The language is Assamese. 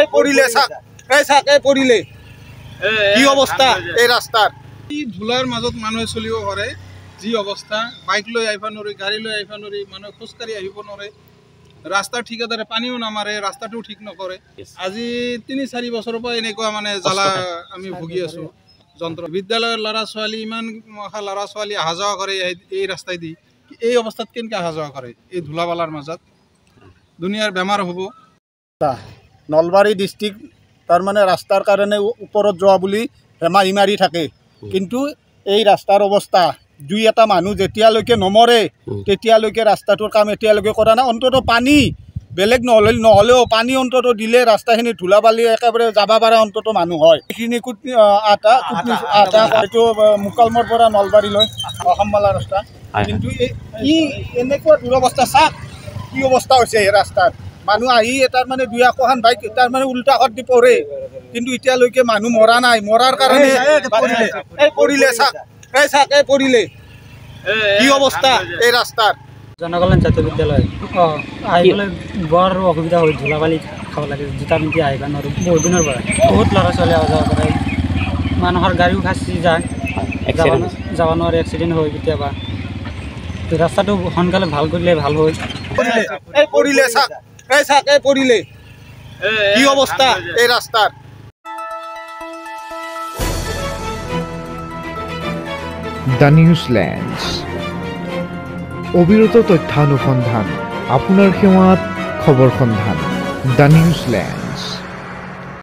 এই পড়িলে পড়িলে কি অবস্থা এই ৰাস্তাৰ ধুলাৰ মাজত মানুহে চলিব পাৰে যি অৱস্থা বাইক লৈ আহিব নোৱাৰি গাড়ী লৈ আহিব নোৱাৰি মানুহ খোজকাঢ়ি আহিব নোৱাৰে ৰাস্তা ঠিকাদাৰে পানীও নামাৰে ৰাস্তাটো ঠিক নকৰে আজি ৩-৪ বছৰৰ পৰা এনেকুৱা মানে জ্বালা আমি ভুগি আছো যন্ত্ৰ বিদ্যালয়ৰ ল'ৰা ছোৱালী ইমান ল'ৰা ছোৱালী অহা যোৱা কৰে এই ৰাস্তাই দি এই অৱস্থাত কেনেকৈ অহা যোৱা কৰে এই ধুলাবালাৰ মাজত দুনিয়াৰ বেমাৰ হ'ব নলবাৰী ডিষ্ট্ৰিক্ট তাৰমানে ৰাস্তাৰ কাৰণে ওপৰত যোৱা বুলি হেমাহি মাৰি থাকে কিন্তু এই ৰাস্তাৰ অৱস্থা দুই এটা মানুহ যেতিয়ালৈকে নমৰে তেতিয়ালৈকে ৰাস্তাটোৰ কাম এতিয়ালৈকে কৰা নাই অন্তত পানী বেলেগ নহ'লেও পানী অন্তত দিলে ৰাস্তাখিনি ধুলাবালি একেবাৰে যাব পাৰে অন্তত মানুহ হয় এইখিনি আটা এইটো মুকালমৰ পৰা নলবাৰীলৈ অসমমালা ৰাস্তা কিন্তু ই এনেকুৱা দুৰৱস্থা চাওক কি অৱস্থা হৈছে এই ৰাস্তাত মানুহ আহি তাৰ মানে দুই একোখন বাইক তাৰ মানে উল্টা হাত দি পৰে কিন্তু এতিয়ালৈকে মানুহ মৰা নাই মৰাৰ কাৰণে পৰিলে পৰিলে কি অৱস্থা এই ৰাস্তাৰ জনকল্যাণ জাতীয় বিদ্যালয় আহিবলৈ বৰ অসুবিধা হয় ধুলাবালি খাব লাগে জোতা পিন্ধি আহিব নোৱাৰোঁ বহুত দিনৰ পৰা বহুত ল'ৰা ছোৱালী অহা যোৱা কৰে মানুহৰ গাড়ীও ফাঁচি যায় যাব নোৱাৰে এক্সিডেণ্ট হয় কেতিয়াবা ৰাস্তাটো সোনকালে ভাল কৰিলে ভাল হয় পৰিলে পৰিলে কি অৱস্থা এই ৰাস্তাৰ দ্য নিউজলেণ্ডছ অবিৰত তথ্যানুসন্ধান আপোনাৰ সেৱাত খবৰ সন্ধান দ্য নিউজলেণ্ড